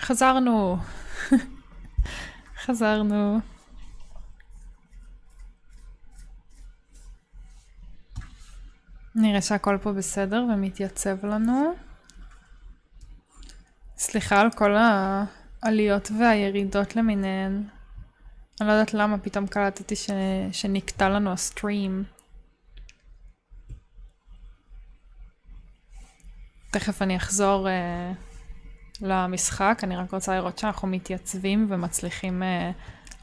חזרנו. חזרנו. נראה שהכל פה בסדר ומתייצב לנו. סליחה על כל העליות והירידות למיניהן. אני לא יודעת למה פתאום קלטתי שנקטע לנו הסטרים. תכף אני אחזור למשחק, אני רק רוצה לראות שאנחנו מתייצבים ומצליחים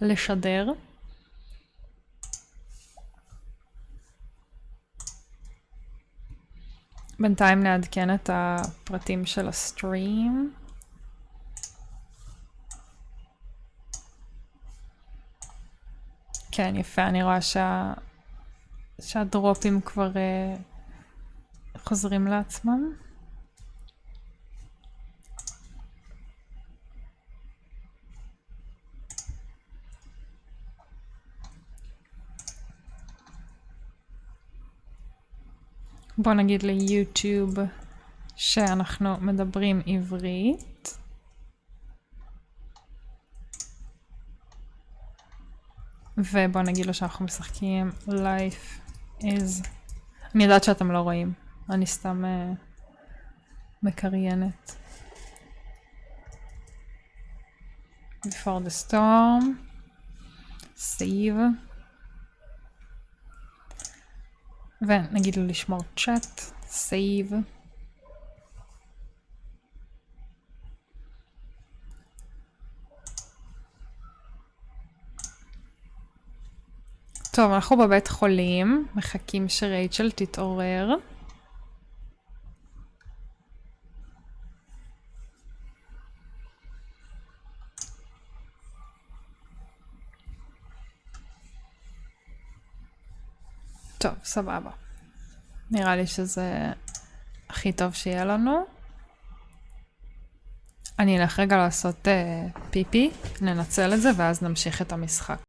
לשדר. בינתיים נעדכן את הפרטים של הסטרים. כן, יפה, אני רואה שהדרופים כבר חוזרים לעצמם. בוא נגיד ליוטיוב שאנחנו מדברים עברית. ובוא נגיד לו שאנחנו משחקים לייף is. אני יודעת שאתם לא רואים, אני סתם מקריינת. Before the storm. save. ונגיד לו לשמור צ'אט. save. טוב, אנחנו בבית חולים, מחכים שרייצ'ל תתעורר. טוב, סבבה. נראה לי שזה הכי טוב שיהיה לנו. אני אלך רגע לעשות פיפי, ננצל את זה ואז נמשיך את המשחק.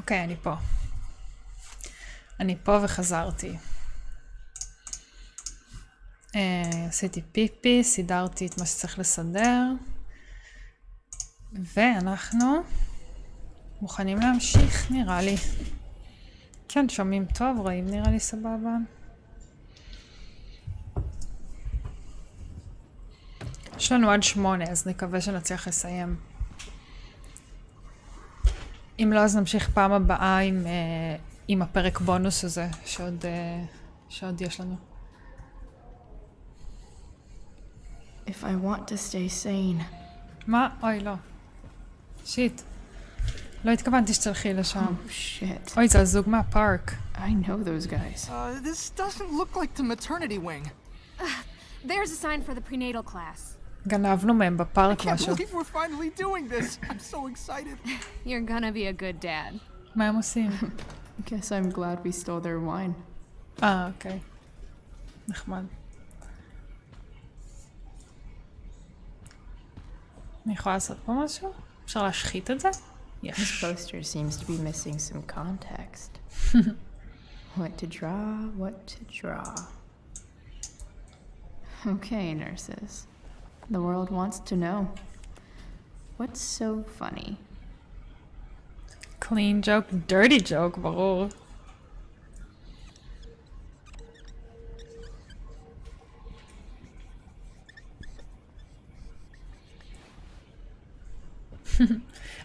אוקיי, אני פה. אני פה וחזרתי. עשיתי פיפי, סידרתי את מה שצריך לסדר. ואנחנו מוכנים להמשיך, נראה לי. כן, שומעים טוב, רואים נראה לי סבבה. יש לנו עד 8, אז נקווה שנצליח לסיים. אם לא, אז נמשיך פעם הבאה עם הפרק בונוס הזה, שעוד יש לנו. If I want to stay sane. מה? אוי, לא. שיט. לא התכוונתי שתלכי לשם. Oh shit. אוי, זה הזוג מהפארק. I know those guys. This doesn't look like the maternity wing. There's a sign for the prenatal class. גנבנו מהם I בפארק can't משהו. believe we're finally doing this. I'm so excited. You're gonna be a good dad. מה הם עושים? Guess I'm glad we stole their wine. אוקיי. נחמד. אני יכולה לעשות פה משהו? אפשר להשחית את זה? This יש. poster seems to be missing some context. What to draw, what to draw. Okay, nurses. The world wants to know. What's so funny? clean joke, dirty joke, ברור.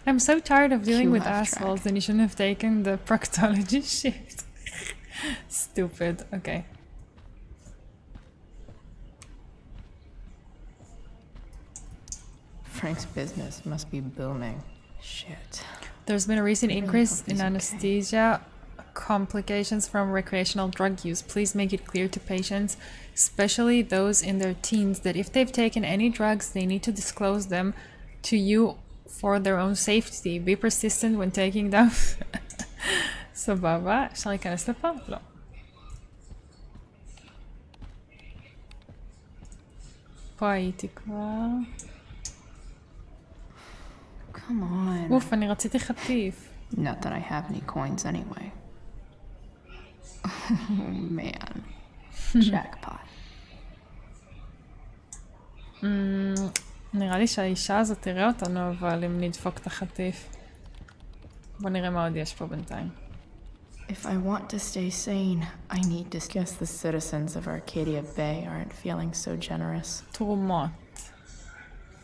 I'm so tired of dealing You with have assholes track. and you shouldn't have taken the proctology shift. Stupid. Okay. Frank's business must be booming. Shit. There's been a recent really increase hope in he's okay. anesthesia complications from recreational drug use. Please make it clear to patients, especially those in their teens, that if they've taken any drugs, they need to disclose them to you for their own safety. Be persistent when taking them. סבבה, אפשר להיכנס לפה? לא. פה הייתי כבר. Come on. אוף, אני רציתי חטיף. Not that I have any coins anyway. Oh man. Jackpot. נראה לי שהאישה הזאת תראה אותנו, אבל אם נדפוק את החטיף. בוא נראה מה עוד יש פה בינתיים. If I want to stay sane, I need to guess the citizens of Arcadia Bay aren't feeling so generous. תרומות.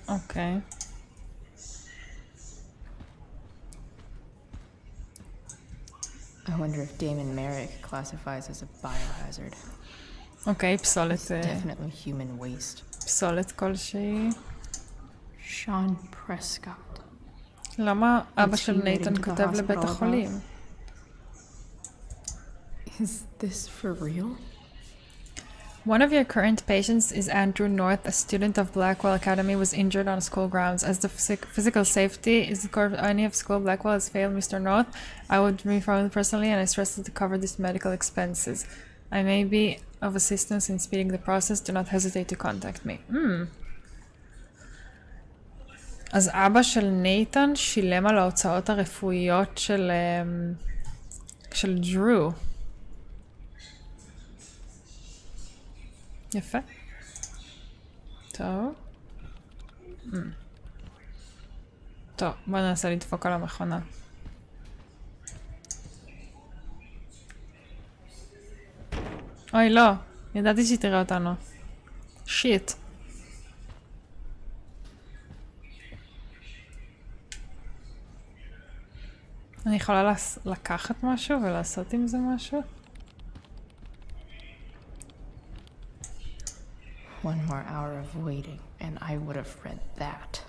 אוקיי. I wonder if Damon Merrick classifies as a biohazard. אוקיי, פסולת, Definitely human waste. פסולת כלשהי. Sean Prescott. למה אבא What's של he נייתן writing to the כותב לבית hospital about? החולים? Is this for real? One of your current patients is Andrew North, a student of Blackwell Academy, was injured on school grounds. As the physical safety is the core of any of school, Blackwell has failed Mr. North. I would inform personally and I stress to cover these medical expenses. I may be of assistance in speeding the process. Do not hesitate to contact me. אז אבא של נייתן שילם על ההוצאות הרפואיות של דרו. יפה. טוב. טוב, בוא ננסה לדפוק על המכונה. אוי, לא. ידעתי שהיא תראה אותנו. שיט. אני יכולה לקחת משהו ולעשות עם זה משהו? One more hour of waiting, and I would have read that.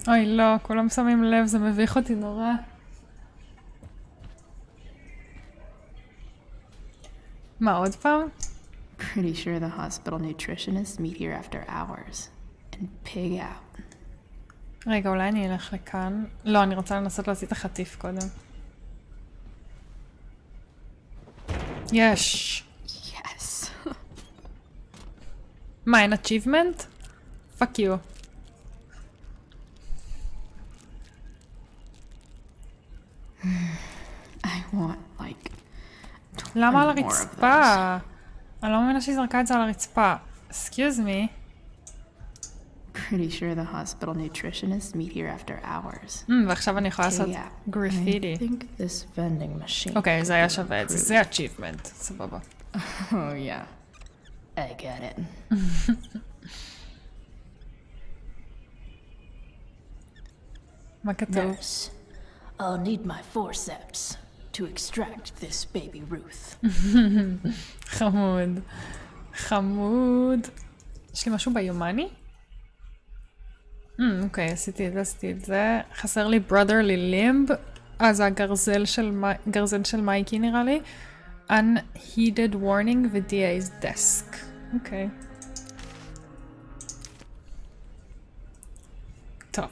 אוי, לא, כולם שמים לב, זה מביך אותי נורא. מה, עוד פעם? Pretty sure the hospital nutritionists meet here after hours and pig out. רגע, אולי אני אלך לכאן. לא, אני רוצה לנסות להוציא את החטיף קודם. יש! Yes. מה, אין achievement? Fuck you. I want, like, למה על 20 more of הרצפה? אני לא מבינה שהיא זרקה את זה על הרצפה. Excuse me. Pretty sure the hospital nutritionists meet here after hours. ועכשיו אני יכולה לעשות I גרפיטי. think this vending machine. אוקיי, זה could היה be שווה את זה. improved. זה achievement. סבבה. Oh yeah. I get it. מה כתוב? Nurse, I'll need my forceps to extract this baby Ruth. חמוד. חמוד. יש לי משהו ביומני? אוקיי, עשיתי את זה. חסר לי brotherly limb. זה הגרזן של מייקי נראה לי. Unheeded warning ו-DA's desk. אוקיי. טוב.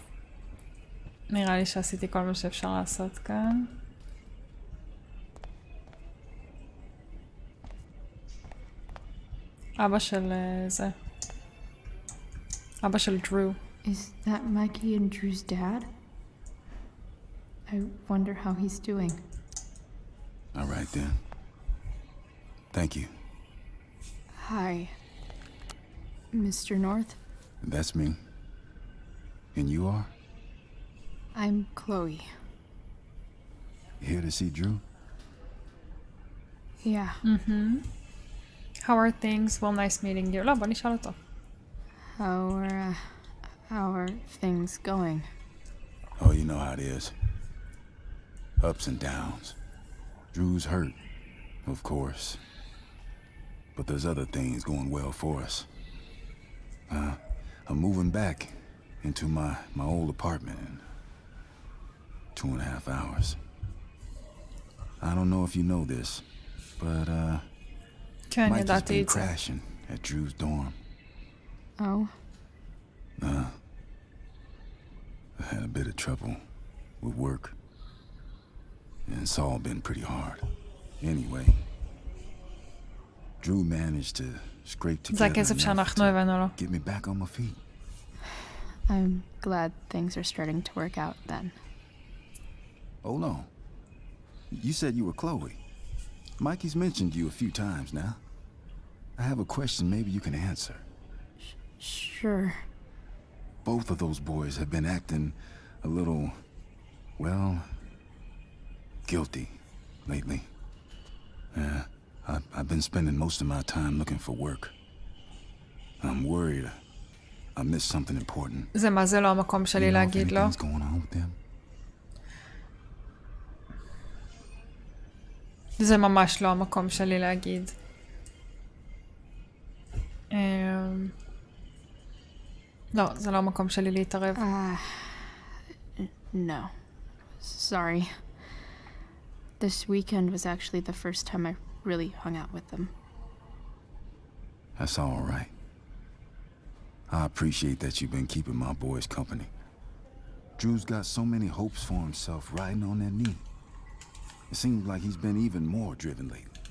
נראה לי שעשיתי כל מה שאפשר לעשות כאן. אבא של זה. אבא של דרו. Is that Mikey and Drew's dad? I wonder how he's doing. All right then. Thank you. Hi, Mr. North. That's me. And you are? I'm Chloe. Here to see Drew? Yeah. How are things? Well, nice meeting you. לא, בוא נשאל אותו. How are things going? Oh, you know how it is. Ups and downs. Drew's hurt, of course. But there's other things going well for us. I'm moving back into my old apartment in 2.5 hours. I don't know if you know this, but כן, Mike has ידעתי been את זה. crashing at Drew's dorm. Oh, I had a bit of trouble with work. And it's all been pretty hard. Anyway, Drew managed to scrape זה together הכסף enough שאנחנו to הבאנו לו. get me back on my feet. I'm glad things are starting to work out then. Hold on. You said you were Chloe. Mikey's mentioned you a few times now. I have a question maybe you can answer. Sure. Both of those boys have been acting a little, well, guilty lately. I've been spending most of my time looking for work. I'm worried I missed something important. זה מה זה לא המקום You שלי know if להגיד לו. anything's going on with them? זה ממש לא המקום שלי להגיד. לא, זה לא המקום שלי להתערב. No. Sorry. This weekend was actually the first time I really hung out with them. That's all right. I appreciate that you've been keeping my boys company. Drew's got so many hopes for himself riding on that knee. It seems like he's been even more driven lately.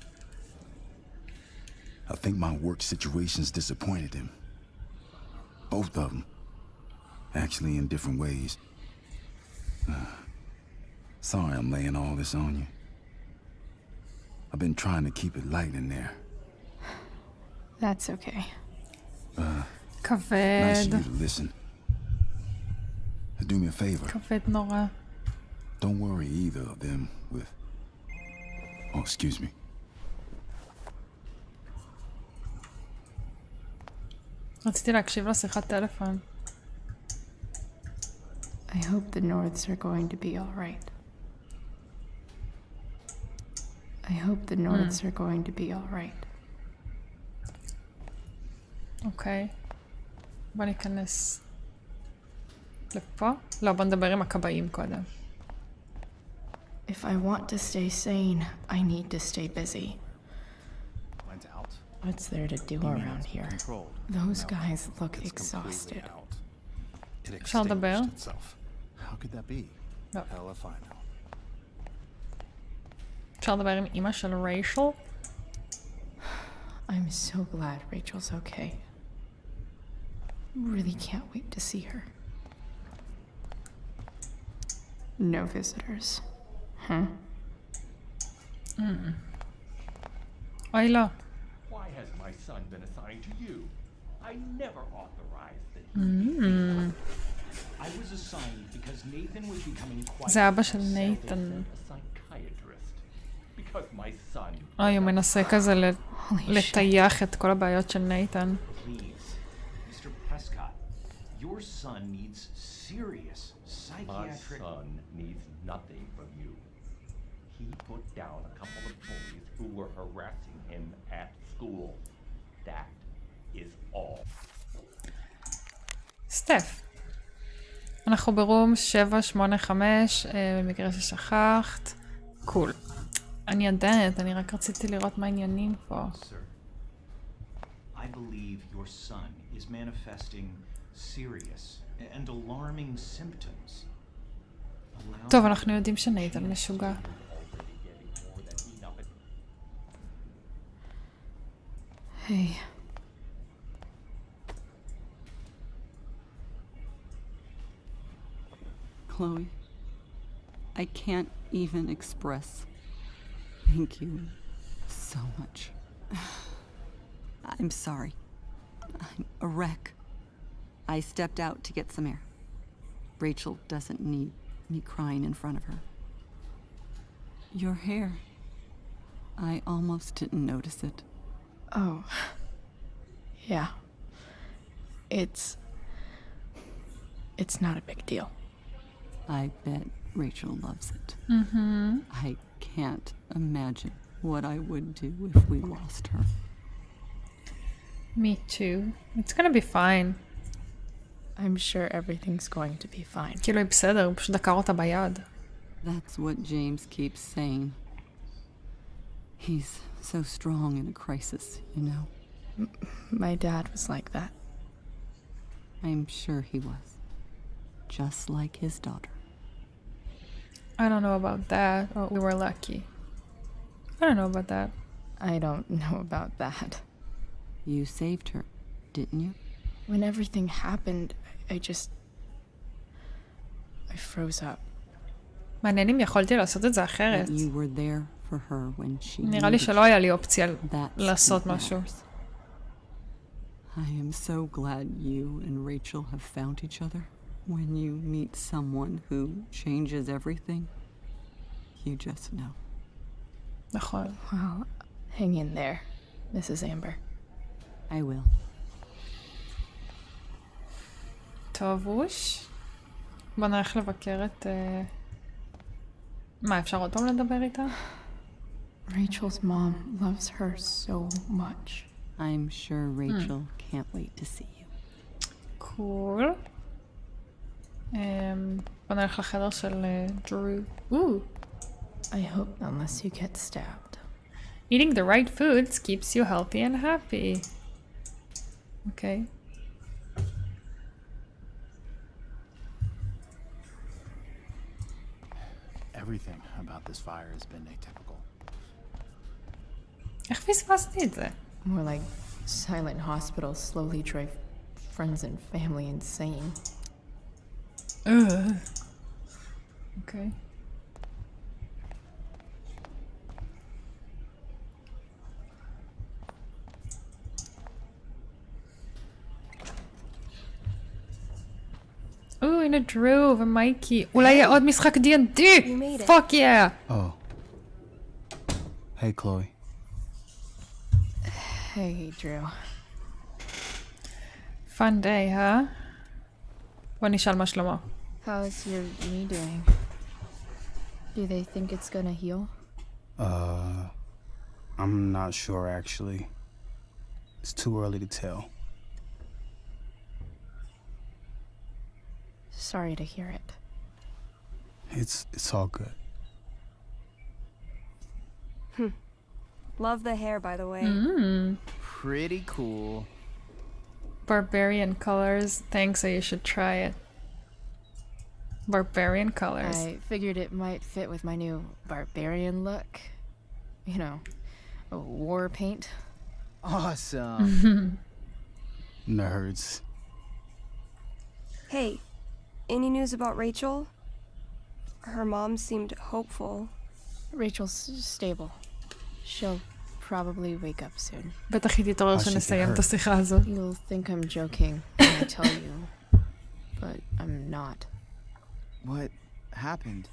I think my work situation's disappointed him. Both of them. Actually in different ways. Sorry I'm laying all this on you. I've been trying to keep it light in there. That's okay. Nice כבד. of you to listen. Do me a favor. כבד נורא. Don't worry either of them with... Oh, excuse me. רציתי להקשיב לשיחת טלפון. I hope the Norths are going to be all right. I hope the Norths are going to be all right. אוקיי. בוא ניכנס לפה. לא, בוא נדבר עם הכבאים קודם. If I want to stay sane, I need to stay busy. Went out. What's there to do around here? Controlled. Those No, guys look it's exhausted. completely out. It אפשר לדבר? extinguished itself. How could that be? לא. Hell if I know. אפשר לדבר עם אמא של רייצ'ל? I'm so glad Rachel's okay. Really can't wait to see her. No visitors. Huh? אוי לא. Why has my son been assigned to you? I never authorized that he I was assigned because Nathan was becoming quite זה אבא של upset נייתן. as a psychiatrist. Because my son... אוי, הוא מנסה כזה Holy shit. לטייח את כל הבעיות של נייתן. Please, Mr. Prescott, your son needs serious psychiatric... My son needs nothing from you. He put down a couple of bullies who were harassing him at school. That is all. סטף. אנחנו ברום 785, במקרה ששכחת. קול. אני עדנת, אני רק רציתי לראות מה העניינים פה. Sir, I believe your son is manifesting serious and alarming symptoms. Allow טוב, אנחנו יודעים שנייתן משוגע. Hey. Chloe, I can't even express thank you so much. I'm sorry. I'm a wreck. I stepped out to get some air. Rachel doesn't need me crying in front of her. Your hair. I almost didn't notice it. Oh. Yeah. It's not a big deal. I bet Rachel loves it. I can't imagine what I would do if we lost her. Me too. It's gonna be fine. I'm sure everything's going to be fine. כאילו היא בסדר, הוא פשוט דקר אותה ביד. That's what James keeps saying. He's so strong in a crisis, you know. My dad was like that. I'm sure he was. Just like his daughter. I don't know about that. Oh, we were lucky. I don't know about that. I don't know about that. You saved her, didn't you? When everything happened, I froze up. מעניין אם יכולתי לעשות את זה אחרת. That you were there for her when she נראה לי needed שלא היה לי אופציה That's לעשות what משהו. matters. I am so glad you and Rachel have found each other. When you meet someone who changes everything, you just know. נכון. Well, hang in there, Mrs. Amber. I will. טוב, ווש. בוא נלך לבקר את... מה, אפשר עוד פעם לדבר איתה? Rachel's mom loves her so much. I'm sure Rachel can't wait to see you. קול. בוא נלך לחדר של דרו. I hope unless you get stabbed. Eating the right foods keeps you healthy and happy. Okay. Everything about this fire has been atypical. איך פספסתי את זה? More like silent hospitals slowly drive friends and family insane. Okay. הנה דרו ומייקי. אולי יהיה עוד משחק D&D! פאק יא! Oh. Hey, Chloe. Hey, Drew. Fun day, huh? בוא נשאל מה שלמה. How's your knee doing? Do they think it's gonna heal? I'm not sure actually. It's too early to tell. Sorry to hear it. It's all good. Love the hair, by the way. Pretty cool. Barbarian colors. Thanks, so you should try it. Barbarian colors. I figured it might fit with my new barbarian look. You know, war paint. Awesome. Nerds. Hey, any news about Rachel? Her mom seemed hopeful. Rachel's stable. She'll probably wake up soon. בטח היא תתעורר שנסיים את השיחה הזאת. You'll think I'm joking when I tell you, but I'm not. What happened?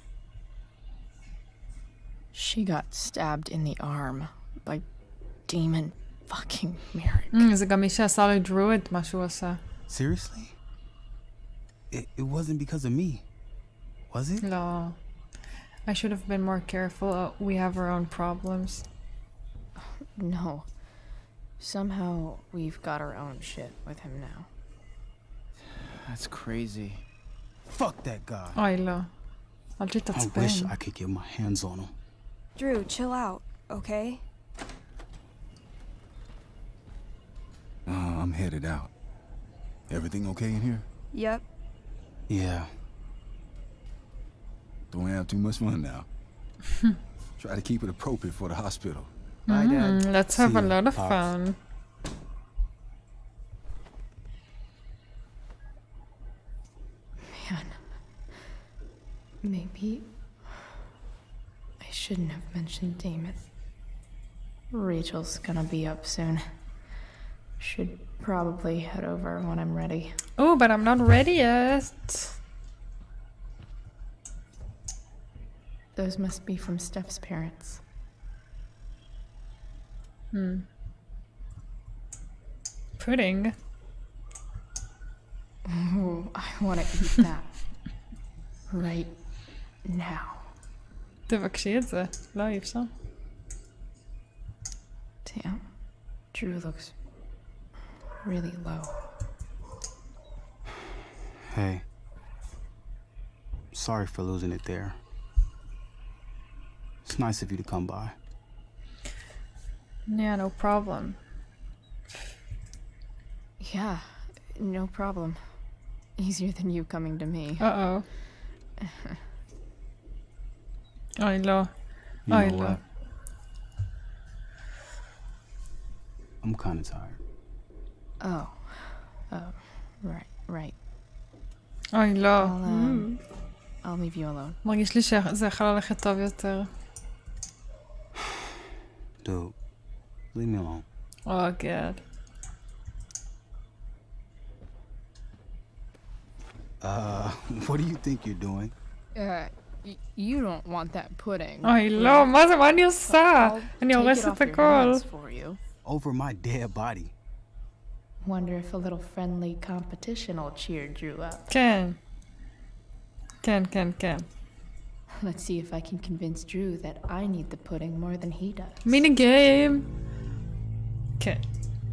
She got stabbed in the arm by demon fucking Merrick. זה גם מי שעשה לדרו את מה שהוא עשה. Seriously? It wasn't because of me, was it? לא. I should have been more careful. We have our own problems. No. Somehow we've got our own shit with him now. That's crazy. Fuck that guy. אוי, לא. אל I תתעצבן. wish I could get my hands on him. Drew, chill out, okay? I'm headed out. Everything okay in here? Yep. Yeah. Don't have too much fun now. Try to keep it appropriate for the hospital. Bye, Dad. Let's have See a ya, lot of Pops. fun. Man. Maybe I shouldn't have mentioned Damon. Rachel's gonna be up soon. Should probably head over when I'm ready. Oh, but I'm not ready yet. Those must be from Steph's parents. Pudding. Ooh, I want to eat that. Right now. תבקשי את זה. לא, אי אפשר. Damn. Drew looks really low. Hey. Sorry for losing it there. It's nice of you to come by. Yeah, no problem. Yeah, no problem. Easier than you coming to me. Uh-oh. אוי, לא. You אוי, know לא. what? I'm kind of tired. Oh. Oh. Right. אוי, לא. I'll leave you alone. מרגיש לי שזה יכול ללכת טוב יותר. Dude, leave me alone. Oh, God. What do you think you're doing? You don't want that pudding. אוי, לא, מה זה? מה אני עושה? I'll אני take it הורסת off your הכל. hands for you. Over my dead body. Wonder if a little friendly competition will cheer Drew up. כן. כן, כן, כן. Let's see if I can convince Drew that I need the pudding more than he does. מיני גיים. כן.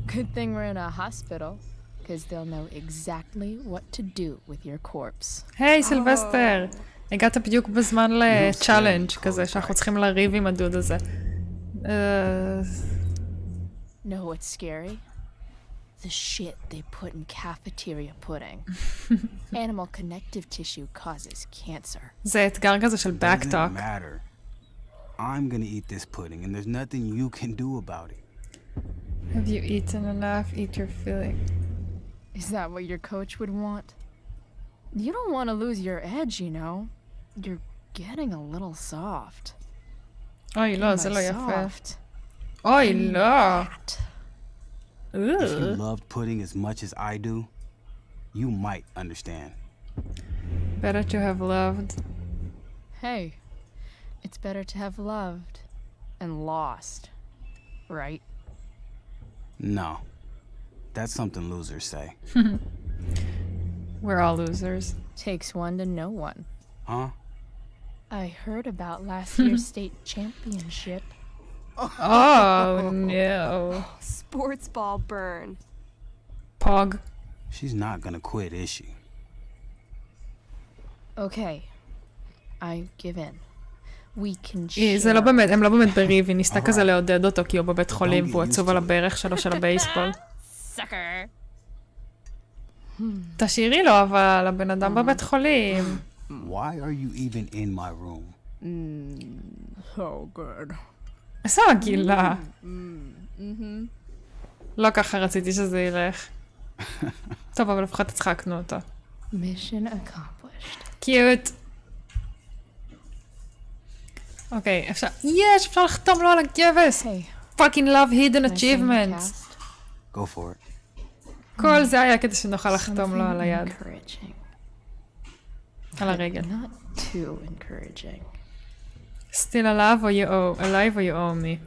Good thing we're in a hospital, because they'll know exactly what to do with your corpse. היי, סילבסטר. הגעת בדיוק בזמן לצ'אלנג' כזה, שאנחנו צריכים לריב עם הדוד הזה. Know what's scary? The shit they put in cafeteria pudding. Animal connective tissue causes cancer. זה אתגר כזה של Doesn't backtalk. matter. I'm gonna eat this pudding, and there's nothing you can do about it. Have you eaten enough? Eat your filling. Is that what your coach would want? You don't want to lose your edge, you know. You're getting a little soft. אוי, לא, By זה לא יפה. soft, אוי, לא. fat. If you loved pudding as much as I do, you might understand. Better to have loved. Hey, it's better to have loved and lost, right? No. That's something losers say. We're all losers. Takes one to know one. Huh? I heard about last year's state championship. Oh, no. Sports ball burn. Pog. She's not gonna quit, is she? Okay, I give in. We can זה לא share. באמת, הם לא באמת בריב, היא ניסתה כזה לעודד אותו כי הוא בבית חולים והוא עצוב על הברך שלו של הבייסבול. Sucker. תשאירי לו, אבל הבן אדם בבית חולים. Why are you even in my room? So good. איזה מגעילה. לא ככה רציתי שזה ילך. טוב, אבל לפחות הצחקנו אותו. Mission accomplished. קיוט. אוקיי, אפשר... אפשר לחתום לו על הכבש! Hey, fucking love hidden can I sing the achievements. cast? Go for it. כל זה היה כדי שנוכל לחתום לו על היד. Encouraging. על הרגל. Not too encouraging. Still alive or you owe me?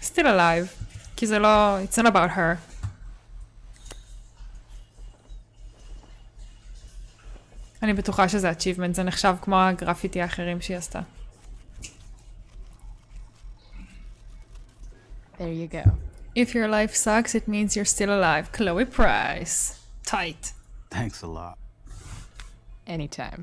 Still alive. כי זה לא... It's not about her. אני בטוחה שזה achievement, זה נחשב כמו הגרפיטי האחרים שהיא עשתה. There you go. If your life sucks, it means you're still alive. Chloe Price. Tight. Thanks a lot. Anytime.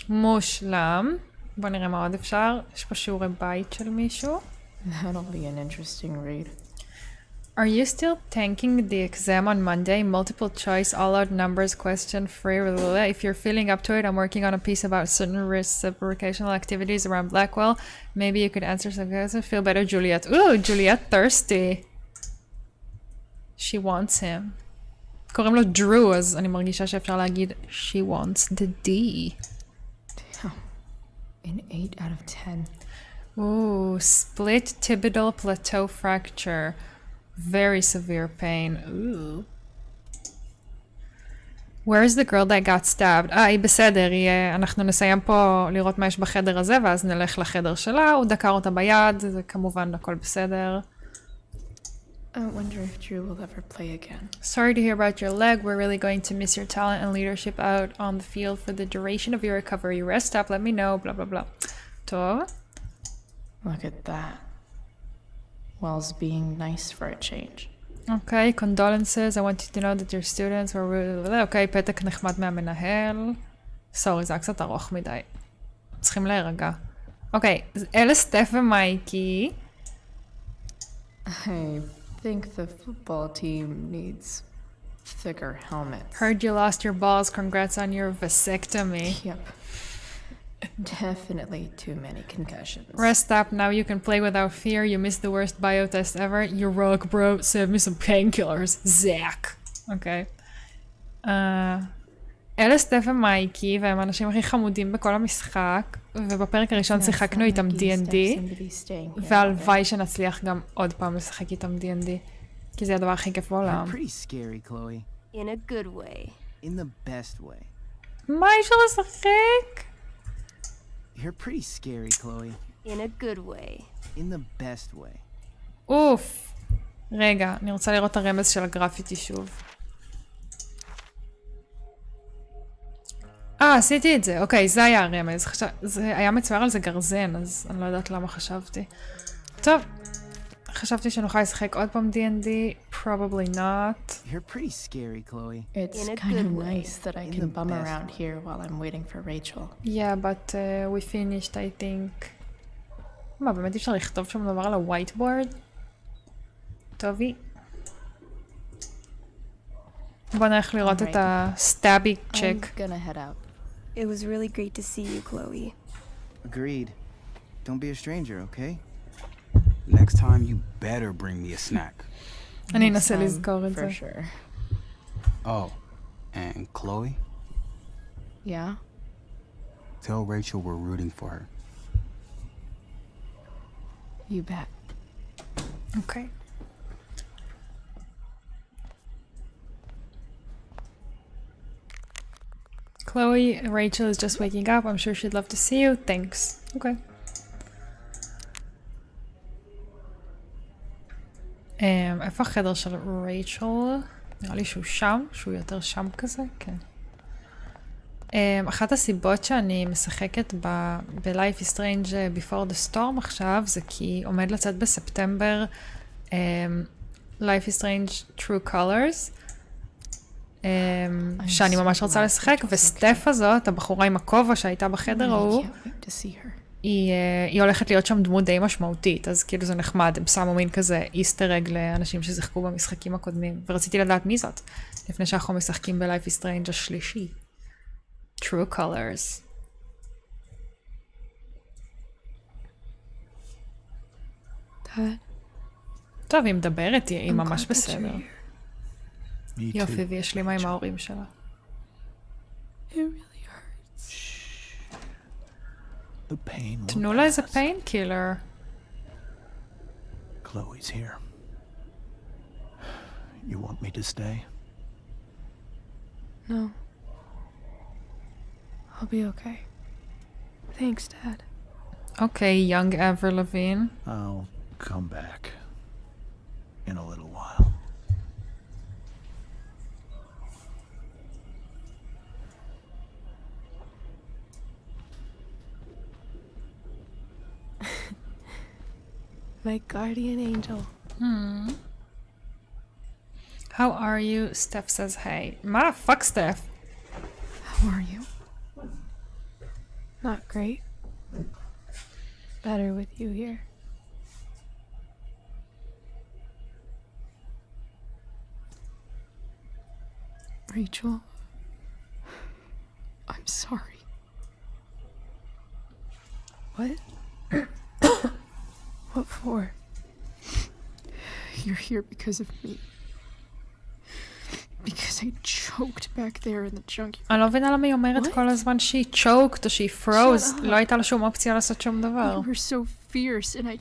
מושלם. בוא נראה מה עוד אפשר. יש פה שיעורי בית של מישהו. That'll be an interesting read. Are you still tanking the exam on Monday? Multiple choice, all out numbers, question free. Blah, blah, blah. If you're feeling up to it, I'm working on a piece about certain reciprocational activities around Blackwell. Maybe you could answer some questions. Feel better, Juliet. Ooh, Juliet thirsty. She wants him. קוראים לו Drew, אז אני מרגישה שאפשר להגיד she wants the D. Damn. An 8 out of 10. Ooh, split tibial plateau fracture. Very severe pain. Ooh. Where is the girl that got stabbed? היא בסדר, אנחנו נסיים פה לראות מה יש בחדר הזה, ואז נלך לחדר שלה, הוא דקר אותה ביד, זה כמובן הכל בסדר. I wonder if Drew will ever play again. Sorry to hear about your leg. We're really going to miss your talent and leadership out on the field for the duration of your recovery. Rest up, let me know, blah blah blah. טוב. Look at that. Wells being nice for a change. Okay, condolences. I want you to know that your students were really... Okay, פתק נחמד מהמנהל. סורי, זה היה קצת ארוך מדי. צריכים להירגע. אוקיי, אז אלה סטף ומייקי. I think the football team needs thicker helmets. Heard you lost your balls. Congrats on your vasectomy. Yep. Definitely too many concussions. Rest up. Now you can play without fear. You missed the worst bio test ever. You rock, bro. Save me some painkillers. Zach. אוקיי. אלה סטף ומייקי, והם האנשים הכי חמודים בכל המשחק, ובפרק הראשון שיחקנו איתם D&D, והלוואי שנצליח גם עוד פעם לשחק איתם D&D, כי זה הדבר הכי כיף בעולם. You're pretty scary, Chloe. In a good way. In the best way. מה אפשר לשחק? You're pretty scary, Chloe. In a good way. In the best way. אוף. רגע, אני רוצה לראות את הרמז של הגרפיטי שוב. עשיתי את זה. אוקיי, זה היה הרמז. זה היה מצויר על זה גרזן, אז אני לא יודעת למה חשבתי. טוב. חשבתי שנוכל לשחק עוד פעם D&D. Probably not. You're pretty scary, Chloe. It's kind of nice that I can bum around here while I'm waiting for Rachel. Yeah, but we finished, I think. מה, באמת אפשר לכתוב שם דבר על ה-whiteboard? טובי. בוא נלך לראות את ה-stabby check. I'm gonna head out. It was really great to see you, Chloe. Agreed. Don't be a stranger, okay? Next time, you better bring me a snack. אני אנסה לזכור את זה. For sure. Oh, and Chloe? Yeah? Tell Rachel we're rooting for her. You bet. Okay. Chloe, Rachel is just waking up. I'm sure she'd love to see you. Thanks. Okay. איפה החדר של רייצ'ל? נראה לי שהוא שם, שהוא יותר שם כזה, כן. אחת הסיבות שאני משחקת בלייף סטריינג ביפור סטורם עכשיו, זה כי עומד לצאת בספטמבר לייף סטריינג True Colors, שאני ממש רוצה לשחק, וסטף הזאת, הבחורה עם הכובע שהייתה בחדר ההוא, היא הולכת להיות שם דמות די משמעותית, אז כאילו זה נחמד, הם שמו מין כזה איסטר אג לאנשים ששיחקו במשחקים הקודמים, ורציתי לדעת מי זאת, לפני שאנחנו משחקים בלייף סטריינג השלישי. True Colors. טוב, היא מדברת, היא ממש בסדר. Me יופי, too. ויש לי מה עם ההורים שלה. It really hurts. The pain will תנו לה איזה pass. painkiller. Chloe's here. You want me to stay? No. I'll be okay. Thanks, Dad. אוקיי, young Avril Lavigne. I'll come back in a little while. My guardian angel. How are you? Steph says hey. מה? fuck Steph. How are you? Not great. Better with you here. Rachel, I'm sorry. What? What for? You're here because of me. Because I choked back there in the junkyard. אני לא מבינה למה היא אומרת כל הזמן שהיא choked או שהיא froze. לא הייתה לה שום אופציה לעשות שום דבר. You were so fierce and I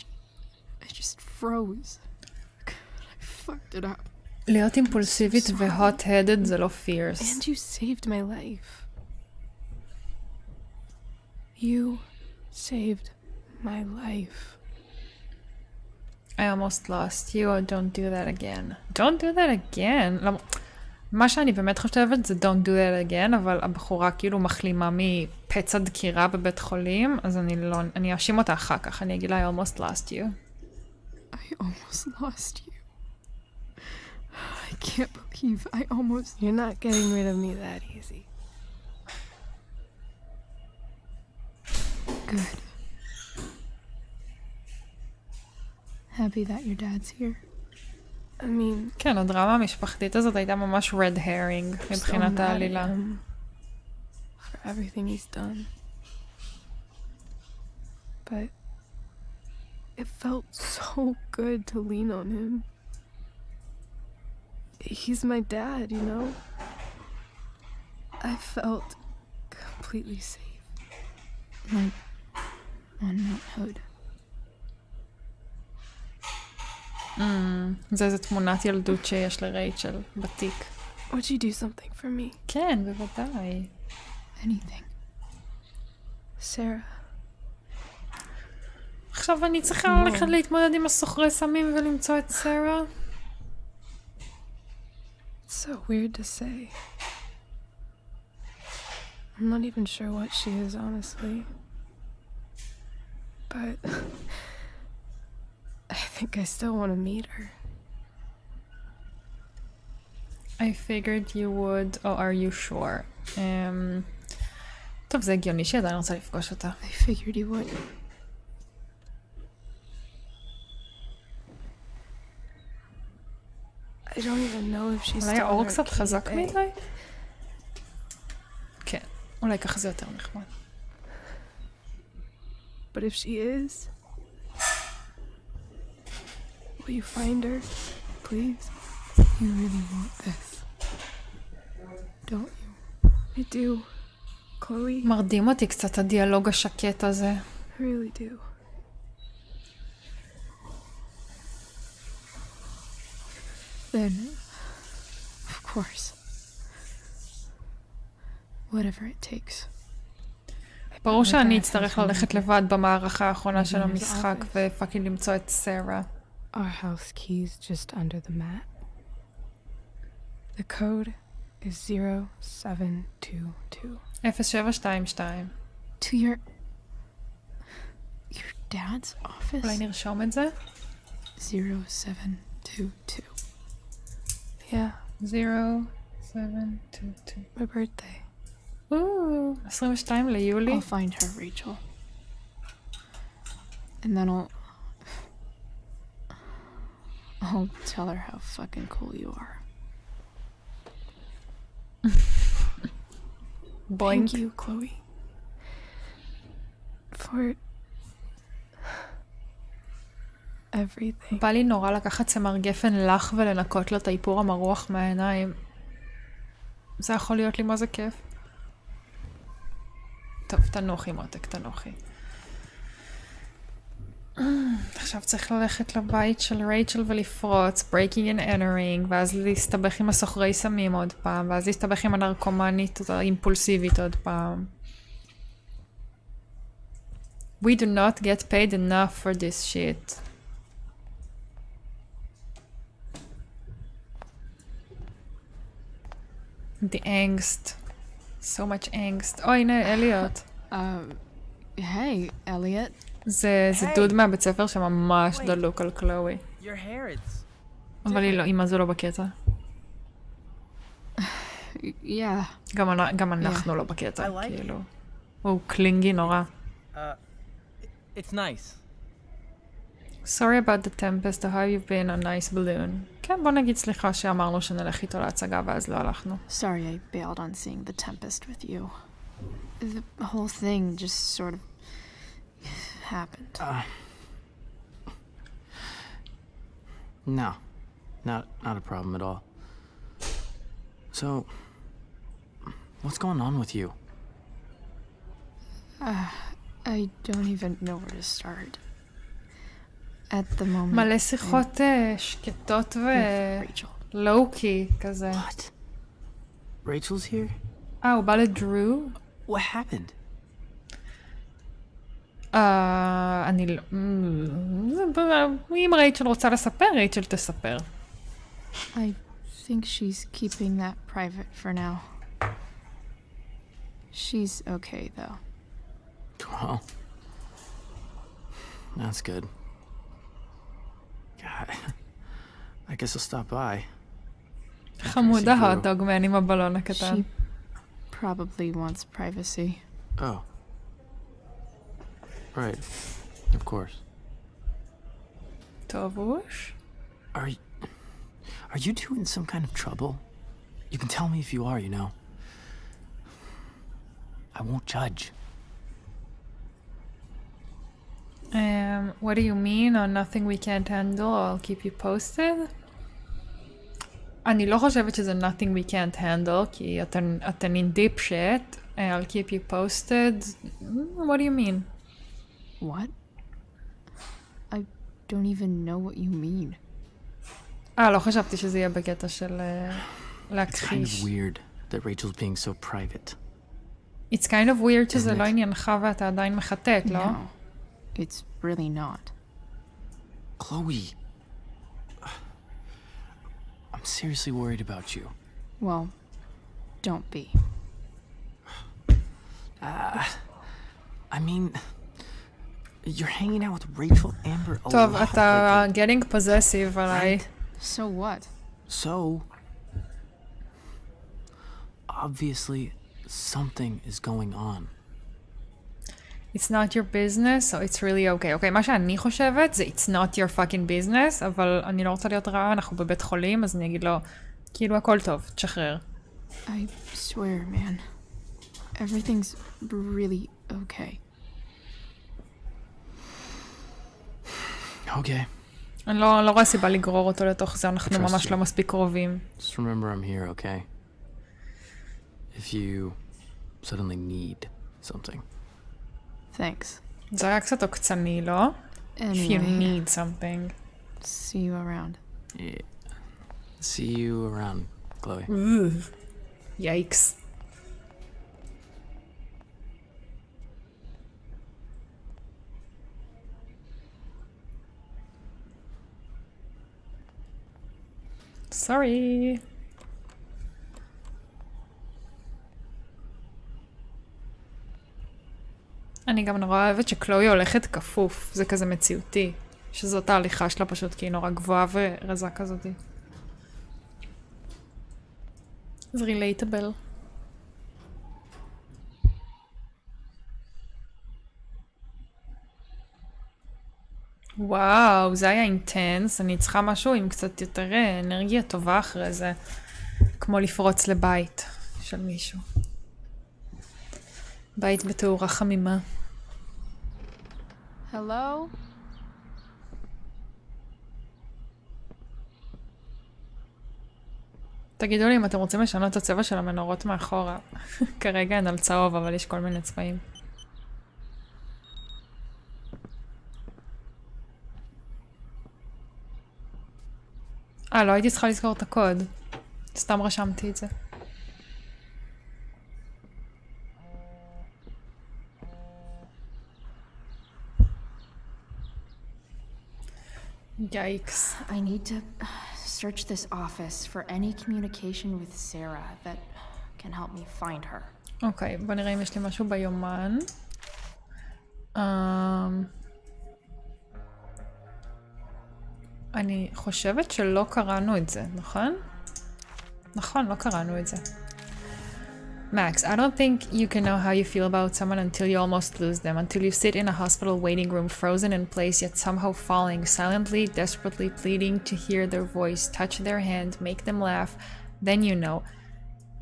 just froze. I fucked it up. להיות אימפולסיבית ו-hot-headed זה לא fierce. And you saved my life. You saved my life. I almost lost you, or don't do that again. Don't do that again. מה שאני באמת חושבת זה don't do that again, אבל הבחורה כאילו מחלימה מפצע דקירה בבית חולים, אז אני אאשים אותה אחר כך, אני אגיד לה I almost lost you. I almost lost you. I can't believe I almost... You're not getting rid of me that easy. Good. Happy that your dad's here. I mean... כן, הדרמה המשפחתית הזאת הייתה ממש red herring מבחינת העלילה. For everything he's done. But it felt so good to lean on him. He's my dad, you know? I felt completely safe. Like on Mount Hood. זה איזה תמונת ילדות שיש לרייצ'ל בתיק. Would you do something for me? כן, בוודאי. Anything. Sarah. עכשיו אני צריכה ללכת להתמודד עם הסוחרי סמים ולמצוא את סרה. It's so weird to say. I'm not even sure what she is, honestly. But I think I still want to meet her. I figured you would, oh, are you sure? טוב, זה הגיוני שעדיין רוצה לפגוש אותה. I figured you would. I don't even know if she's אולי still האור on her קצת חזק KBA. מדי? כן, אולי ככה זה יותר נחמד. But if she is, will you find her, please? You really want this, don't you? I do, Chloe. מרדים אותי קצת הדיאלוג השקט הזה. I really do. Then, of course, whatever it takes. ברור שאני אצטרך ללכת לבד במערכה האחרונה של המשחק ופאקינג למצוא את סרה. Our house key's just under the mat. The code is 0722. 0722. To your dad's office? אולי נרשום את זה? 0722. Yeah. 0722. My birthday. 22 ליולי. I'll find her, Rachel. And then I'll tell her how fucking cool you are. Thank you, Chloe. For everything. בא לי נורא לקחת צמר גפן לך ולנקות לו את האיפור המרוח מהעיניים. זה יכול להיות לי מה זה כיף. טוב, תנוחי מותק, תנוחי. עכשיו צריך ללכת לבית של רייצ'ל ולפרוץ, breaking and entering, ואז להסתבך עם הסוחרי סמים עוד פעם, ואז להסתבך עם הנרקומנית האימפולסיבית עוד פעם. We do not get paid enough for this shit. The angst. So much angst. Oh, הנה, אליוט. Hey, Elliot. זה דוד מהבית ספר שממש דלוק על קלואי. Your hair, it's... אבל היא לא, אמא זו לא בקטע. Yeah. גם אנחנו לא בקטע, כאילו. הוא קלינגי נורא. It's nice. Sorry about the tempest, how you've been a nice balloon. כן, בוא נגיד סליחה שאמרנו שנלך איתו להצגה ואז לא הלכנו. Sorry I bailed on seeing the tempest with you. The whole thing just sort of happened. No. Not a problem at all. So, what's going on with you? I don't even know where to start. At the moment... מלא שיחות שקטות ולואו-קי כזה. What? Rachel's here? הוא בא לדרו? What happened? אני לא... אם רייצ'ל רוצה לספר, רייצ'ל תספר. I think she's keeping that private for now. She's okay, though. Well, that's good. God, I guess I'll stop by. חמוד ההוטדוגמן עם הבלון הקטן. She probably wants privacy. Oh. Right. Of course. טובוש? Are you two in some kind of trouble? You can tell me if you are, you know. I won't judge. What do you mean? On nothing we can't handle? I'll keep you posted? אני לא חושבת שזה nothing we can't handle, כי אתן in deep shit. I'll keep you posted. What do you mean? What? I don't even know what you mean. לא חשבתי שזה יהיה בקטע של להכחיש. It's kind of weird that Rachel's being so private. It's kind of weird שזה לא עניינך ואתה עדיין מחטט, לא? No, it's really not. Chloe. I'm seriously worried about you. Well, don't be. I mean, you're hanging out with Rachel, Amber, a טוב, lot אתה lately. getting possessive עליי. So what? So, obviously, something is going on. It's not your business, so it's really okay. אוקיי, מה שאני חושבת זה it's not your fucking business, אבל אני לא רוצה להיות רעה, אנחנו בבית חולים, אז אני אגיד לו, כאילו הכל טוב, תשחרר. I swear, man. Everything's really okay. Okay. אני לא רואה סיבה לגרור אותו לתוך זה, אנחנו ממש לא מספיק קרובים. Just remember I'm here, okay? If you suddenly need something. Thanks. זה היה קצת עוקצני, לא? If you Anyway, need something. see you around. Yeah. See you around, Chloe. Yikes. Sorry. אני גם נורא אוהבת שקלואי הולכת כפוף, זה כזה מציאותי. שזאת ההליכה שלה פשוט, כי היא נורא גבוהה ורזה כזאתי. זה רילייטבל. וואו, זה היה אינטנס, אני צריכה משהו עם קצת יותר אנרגיה טובה אחרי זה. כמו לפרוץ לבית של מישהו. בית בתאורה חמימה. Hello? תגידו לי אם אתם רוצים לשנות את הצבע של המנורות מאחורה. כרגע הן על צהוב, אבל יש כל מיני צבעים. לא הייתי צריכה לזכור את הקוד. סתם רשמתי את זה. Yikes. I need to search this office for any communication with Sarah that can help me find her. אוקיי, בוא נראה אם יש לי משהו ביומן. אני חושבת שלא קראנו את זה, נכון? נכון, לא קראנו את זה. Max, I don't think you can know how you feel about someone until you almost lose them, until you sit in a hospital waiting room frozen in place yet somehow falling, silently, desperately pleading to hear their voice, touch their hand, make them laugh, then you know.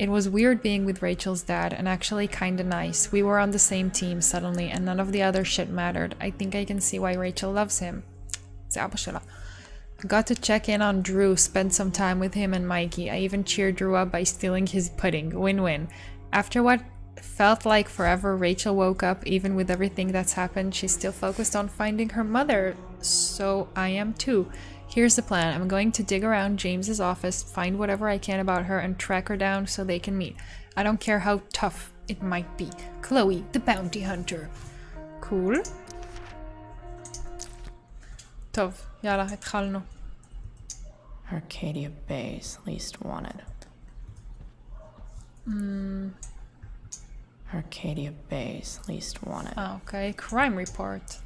It was weird being with Rachel's dad, and actually kinda nice. We were on the same team suddenly, and none of the other shit mattered. I think I can see why Rachel loves him. זה אבא שלה. Got to check in on Drew, spend some time with him and Mikey. I even cheered Drew up by stealing his pudding. Win-win. After what felt like forever, Rachel woke up. Even with everything that's happened, she's still focused on finding her mother. So I am too. Here's the plan. I'm going to dig around James's office, find whatever I can about her, and track her down so they can meet. I don't care how tough it might be. Chloe, the bounty hunter. Cool. טוב, יאללה, התחלנו. Arcadia Bay's least wanted. Arcadia Bay's least wanted. Okay, crime report.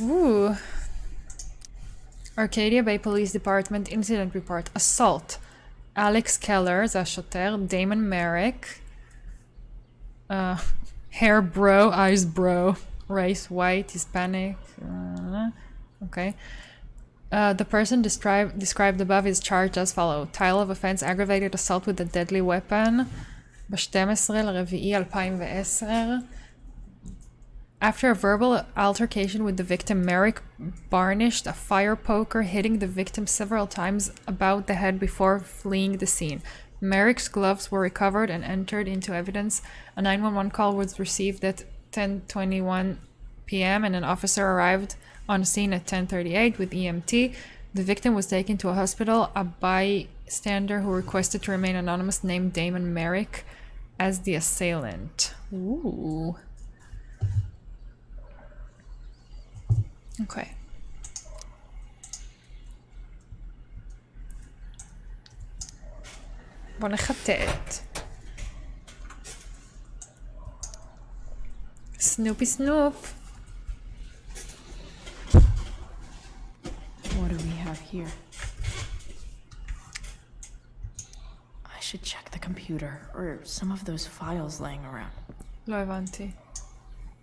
Ooh. Arcadia Bay Police Department incident report. Assault. Alex Keller, זה השוטר. Damon Merrick. Hair bro, eyes bro. Race white, Hispanic. Okay. The person described above is charged as follow. Title of offense, aggravated assault with a deadly weapon. ב-12 לרביעי 2010. After a verbal altercation with the victim, Merrick brandished a fire poker, hitting the victim several times about the head before fleeing the scene. Merrick's gloves were recovered and entered into evidence. A 911 call was received at 10:21 p.m. and an officer arrived on scene at 10:38 with EMT. The victim was taken to a hospital. A bystander who requested to remain anonymous named Damon Merrick as the assailant. Ooh. Okay. בוא נחטט. סנופי סנופ. What do we have here? I should check the computer or some of those files laying around. לא הבנתי.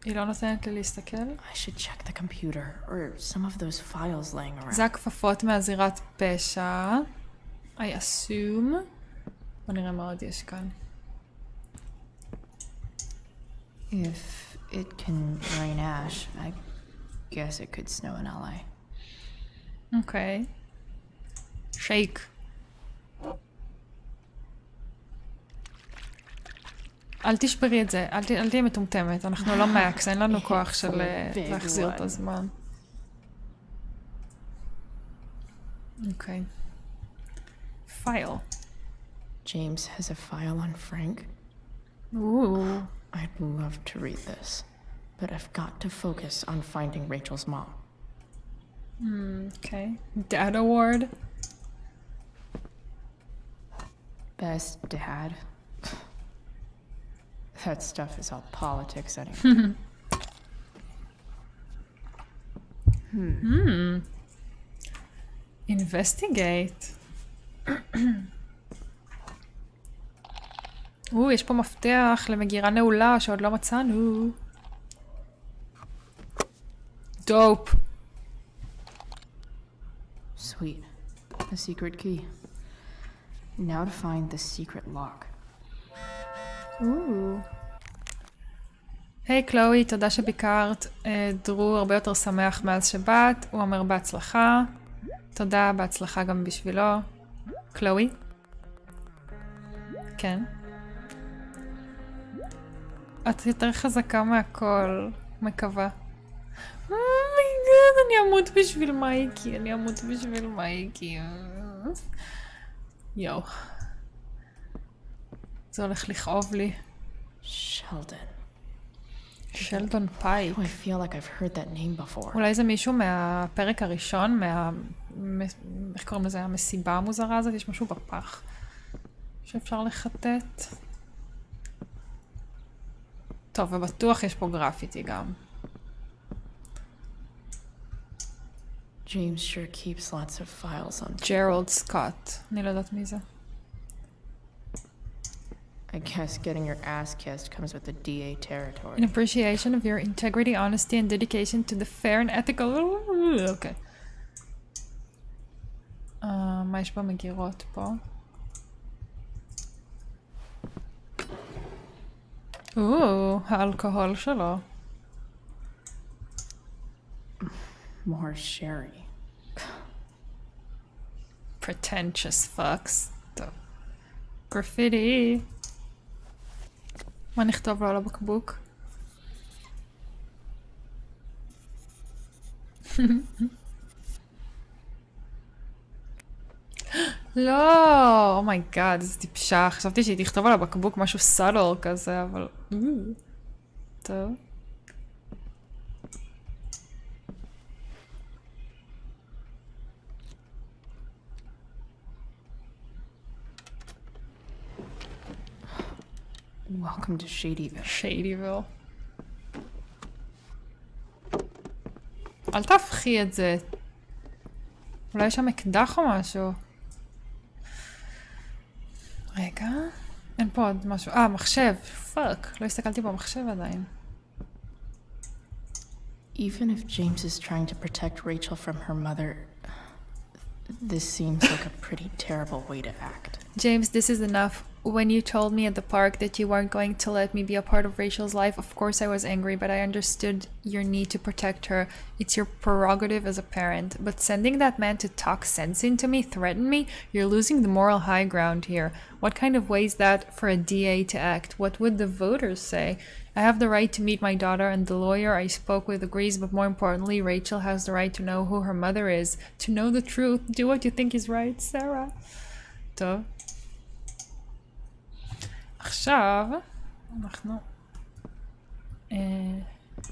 היא לא נותנת לי להסתכל? I should check the computer or some of those files laying around. זה הכפפות מהזירת פשע. I assume. בוא נראה מה עוד יש כאן. If it can rain ash, I guess it could snow in LA. אוקיי. שייק. אל תשברי את זה, אל תהיה מטומטמת, אנחנו לא מקס, אין לנו כוח של להחזיר את הזמן. אוקיי. פייל. James has a file on Frank. Ooh. I'd love to read this, but I've got to focus on finding Rachel's mom. Okay. Dad award. Best dad. That stuff is all politics anyway. Investigate. יש פה מפתח למגירה נעולה שעוד לא מצאנו. Dope. Sweet. A secret key. Now to find the secret lock. היי קלואי, תודה שביקרת. דרו הרבה יותר שמח מאז שבאת. הוא אומר בהצלחה. תודה, בהצלחה גם בשבילו. קלואי? כן. את יותר חזקה מהכל, מקווה. אומייגאד, אני אמות בשביל מייקי, אני אמות בשביל מייקי. יואו. זה הולך לכאוב לי. Sheldon. שלדון פייק. I feel like I've heard that name before. אולי זה מישהו מהפרק הראשון, איך קוראים לזה? המסיבה המוזרה הזאת? יש משהו בפח שאפשר לחטט. טוב, ובטוח יש פה גרפיטי גם. James sure keeps lots of files on. ג'רלד סקוט. אני לא יודעת מי זה. I guess getting your ass kissed comes with the DA territory. In appreciation of your integrity, honesty, and dedication to the fair and ethical... אוקיי. מה יש במגירות פה? האלכוהול שלו. More sherry. Pretentious fucks. טוב. גרפיטי. מה נכתוב לו על הבקבוק? לא! אומייגאד, איזה טיפשה. חשבתי שהיא תכתוב על הבקבוק משהו סאדל כזה, אבל... טוב. Welcome to Shadyville. Shadyville. אל תהפכי את זה. אולי יש שם אקדח או משהו. רגע. אין פה עוד משהו. מחשב. פאק. לא הסתכלתי במחשב עדיין. Even if James is trying to protect Rachel from her mother, this seems like a pretty terrible way to act. James, this is enough. When you told me at the park that you weren't going to let me be a part of Rachel's life, of course I was angry, but I understood your need to protect her. It's your prerogative as a parent. But sending that man to talk sense into me, threaten me, you're losing the moral high ground here. What kind of way is that for a DA to act? What would the voters say? I have the right to meet my daughter, and the lawyer I spoke with agrees, but more importantly, Rachel has the right to know who her mother is. To know the truth. Do what you think is right, Sarah. טוב. עכשיו אנחנו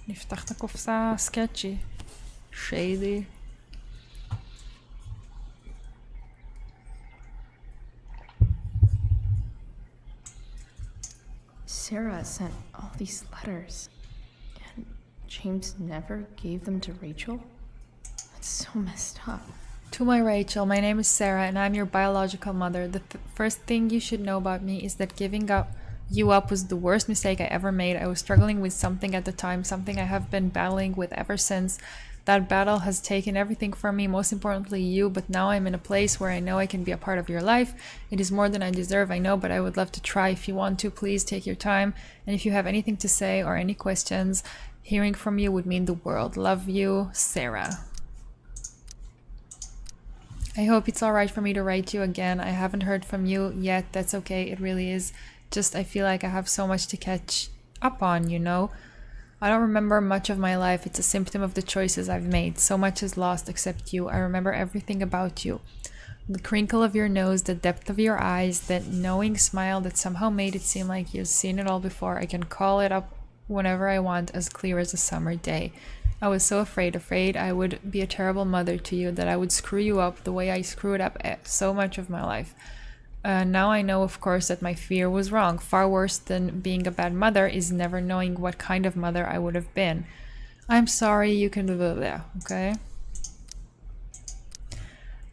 נפתח את הקופסה סקצ'י. שיידי. Sarah sent all these letters, and James never gave them to Rachel? That's so messed up. To my Rachel, my name is Sarah and I'm your biological mother. The first thing you should know about me is that giving you up was the worst mistake I ever made. I was struggling with something at the time, something I have been battling with ever since. That battle has taken everything from me, most importantly you, but now I'm in a place where I know I can be a part of your life. It is more than I deserve, I know, but I would love to try. If you want to, please take your time. And if you have anything to say or any questions, hearing from you would mean the world. Love you, Sarah. I hope it's alright for me to write you again. I haven't heard from you yet. That's okay. It really is. Just I feel like I have so much to catch up on, you know? I don't remember much of my life. It's a symptom of the choices I've made. So much is lost except you. I remember everything about you. The crinkle of your nose, the depth of your eyes, that knowing smile that somehow made it seem like you've seen it all before. I can call it up whenever I want, as clear as a summer day. I was so afraid I would be a terrible mother to you, that I would screw you up the way I screwed up so much of my life. Now I know, of course, that my fear was wrong. Far worse than being a bad mother is never knowing what kind of mother I would have been. I'm sorry, you can... okay?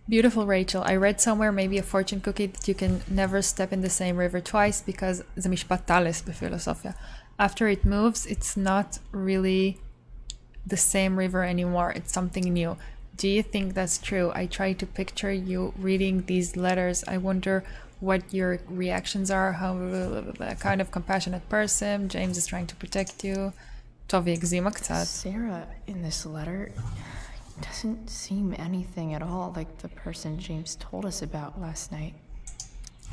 Beautiful Rachel, I read somewhere, maybe a fortune cookie, that you can never step in the same river twice, because זה משפט טלס בפילוסופיה. After it moves, it's not really the same river anymore. It's something new. Do you think that's true? I try to picture you reading these letters. I wonder what your reactions are. How a kind of compassionate person. James is trying to protect you. טוב, היא הגזימה קצת. Sarah, in this letter, doesn't seem anything at all like the person James told us about last night.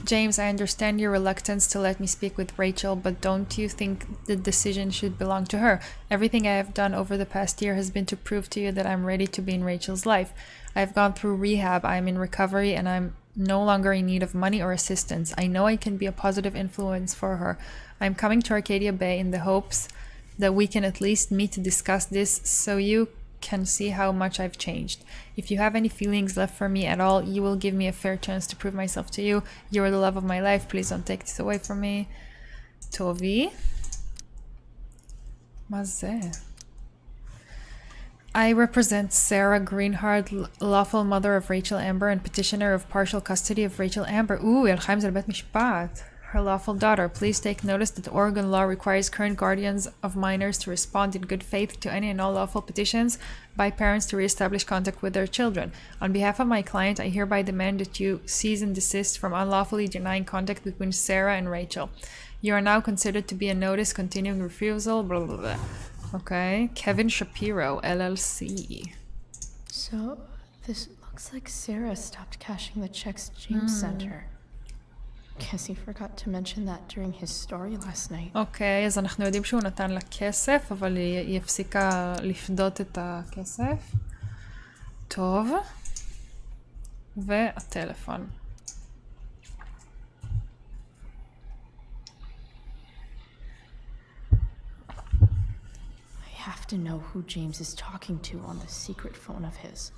James, I understand your reluctance to let me speak with Rachel, but don't you think the decision should belong to her? Everything I have done over the past year has been to prove to you that I'm ready to be in Rachel's life. I have gone through rehab, I am in recovery, and I'm no longer in need of money or assistance. I know I can be a positive influence for her. I'm coming to Arcadia Bay in the hopes that we can at least meet to discuss this so you can see how much I've changed. If you have any feelings left for me at all, you will give me a fair chance to prove myself to you. You are the love of my life. Please don't take this away from me. טובי. מה זה? I represent Sarah Greenhard, lawful mother of Rachel Amber and petitioner of partial custody of Rachel Amber. היא הלכה עם זה לבית משפט. Her lawful daughter. Please take notice that Oregon law requires current guardians of minors to respond in good faith to any and all lawful petitions by parents to reestablish contact with their children. On behalf of my client, I hereby demand that you cease and desist from unlawfully denying contact between Sarah and Rachel. You are now considered to be a notice continuing refusal, blah blah blah. Okay. Kevin Shapiro, LLC. So, this looks like Sarah stopped cashing the checks James sent her. Guess he forgot to mention that during his story last night. אוקיי, אז אנחנו יודעים שהוא נתן לה כסף, אבל היא הפסיקה לפדות את הכסף. טוב. והטלפון. I have to know who James is talking to on the secret phone of his.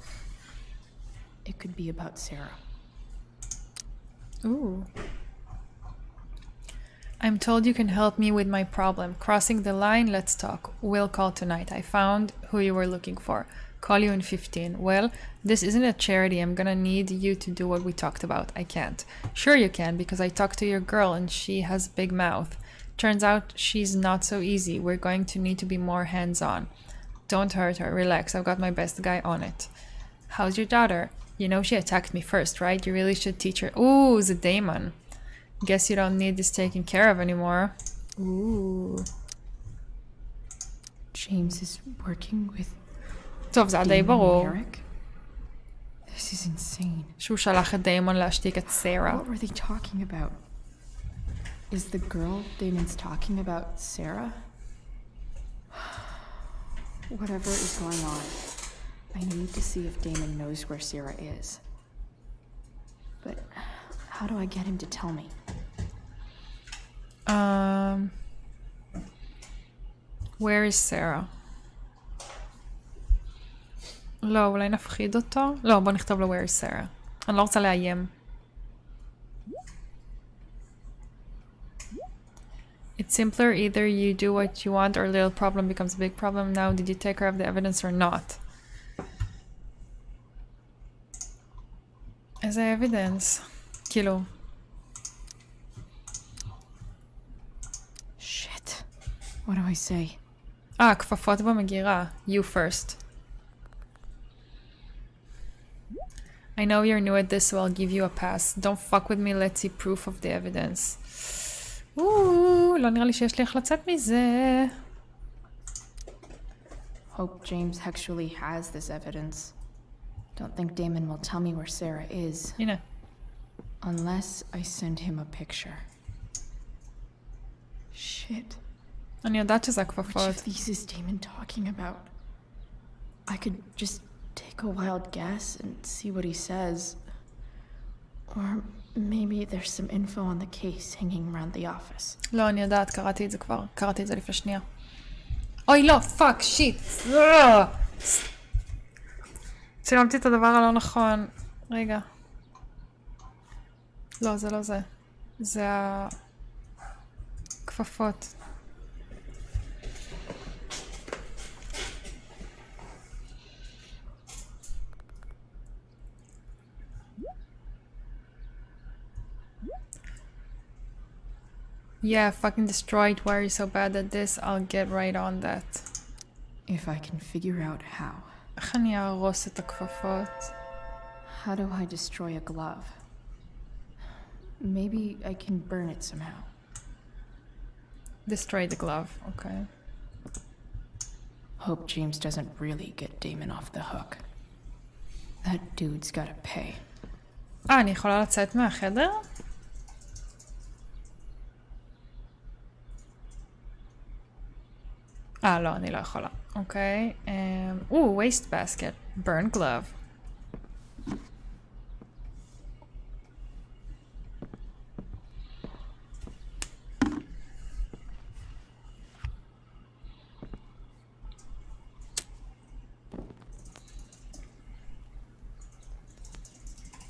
It could be about Sarah. Ooh. I'm told you can help me with my problem. Crossing the line, let's talk. We'll call tonight. I found who you were looking for. Call you in 15. Well, this isn't a charity. I'm gonna need you to do what we talked about. I can't. Sure you can, because I talked to your girl and she has a big mouth. Turns out she's not so easy. We're going to need to be more hands-on. Don't hurt her. Relax. I've got my best guy on it. How's your daughter? You know she attacked me first, right? You really should teach her. Ooh, the demon. Guess you don't need this taken care of anymore. Ooh. James is working with טוב, זה די ברור. Merrick? This is insane. שהוא שלח את דיימון להשתיק את סרה. What were they talking about? Is the girl Damon's talking about Sarah? Whatever is going on, I need to see if Damon knows where Sarah is. But how do I get him to tell me? Where is Sarah? לא, אולי נפחיד אותו? לא, בוא נכתוב לו where is Sarah. אני לא רוצה לאיים. It's simpler, either you do what you want or a little problem becomes a big problem. Now, did you take care of the evidence or not? איזה evidence? כאילו... Shit. What do I say? כפפות במגירה. You first. I know you're new at this, so I'll give you a pass. Don't fuck with me, let's see proof of the evidence. לא נראה לי שיש לי איך לצאת מזה. Hope James actually has this evidence. Don't think Damon will tell me where Sarah is. הנה. Unless I send him a picture. Shit. אני יודעת שזה Which הכפפות. of these is Damon talking about? I could just take a wild guess and see what he says. Or maybe there's some info on the case hanging around the office. לא, אני יודעת, קראתי את זה כבר. קראתי את זה לפני שנייה. אוי, לא, פאק, שיט. צילמתי את הדבר הלא נכון. רגע. לא, זה לא זה. זה הכפפות. Yeah, fucking destroyed. Why are you so bad at this? I'll get right on that. If I can figure out how. איך אני ארוס את הכפפות? How do I destroy a glove? Maybe I can burn it somehow. Destroy the glove, okay. Hope James doesn't really get Damon off the hook. That dude's gotta pay. אני יכולה לצאת מהחדר? לא, אני לא יכולה. אוקיי. waste basket. burn glove.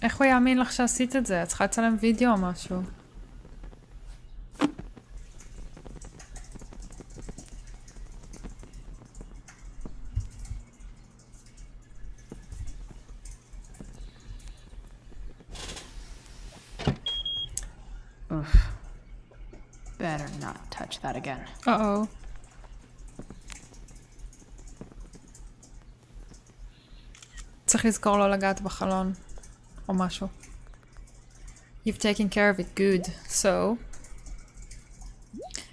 איך הוא יאמין לך שעשית את זה? את צריכה לצלם וידאו או משהו. Better not touch that again. Uh-oh. צריך לזכור לא לגעת בחלון. או משהו. You've taken care of it good. So,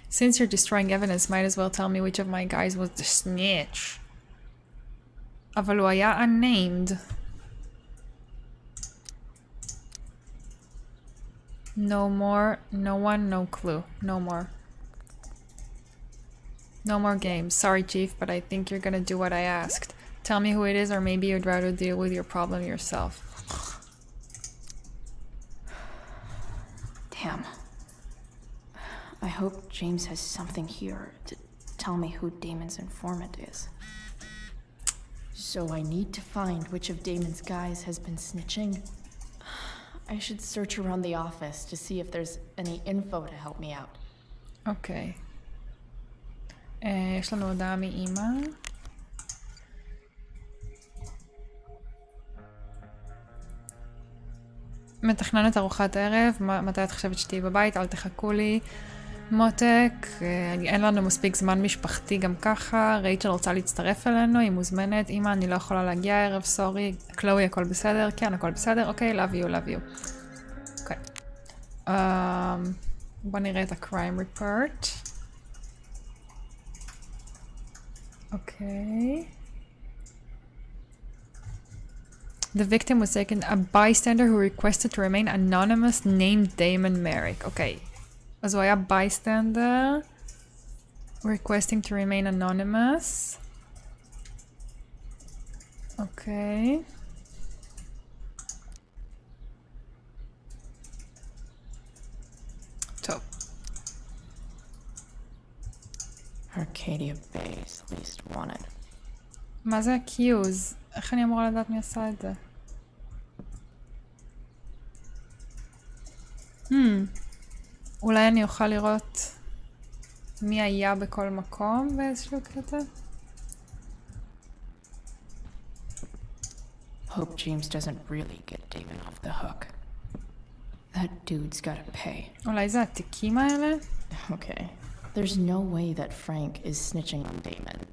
since you're destroying evidence, might as well tell me which of my guys was the snitch. אבל הוא היה unnamed. No more, no one, no clue. No more. No more games. Sorry, Chief, but I think you're gonna do what I asked. Tell me who it is, or maybe you'd rather deal with your problem yourself. Damn. I hope James has something here to tell me who Damon's informant is. So I need to find which of Damon's guys has been snitching. I should search around the office to see if there's any info to help me out. אוקיי. יש לנו הודעה מאמא. מתכננת ארוחת ערב, מתי את חושבת שתהיי בבית? אל תחכו לי. מותק, אין לנו מספיק זמן משפחתי גם ככה, רייצ'ל רוצה להצטרף אלינו, היא מוזמנת. אמא, אני לא יכולה להגיע הערב, סורי. קלואי, הכל בסדר? כן, הכל בסדר. אוקיי, love you, love you. אוקיי. בוא נראה את ה-crime report. אוקיי. The victim was taken a bystander who requested to remain anonymous named Damon Merrick. Okay. אז הוא היה bystander requesting to remain anonymous. Okay. טוב. Arcadia Bay is least wanted. מה זה accuse? איך אני אמורה לדעת מי עשה את זה? אולי אני אוכל לראות מי היה בכל מקום באיזשהו קטע? Hope James doesn't really get Damon off the hook. That dude's gotta pay. אולי זה התיקים האלה? Okay. There's no way that Frank is snitching on Damon.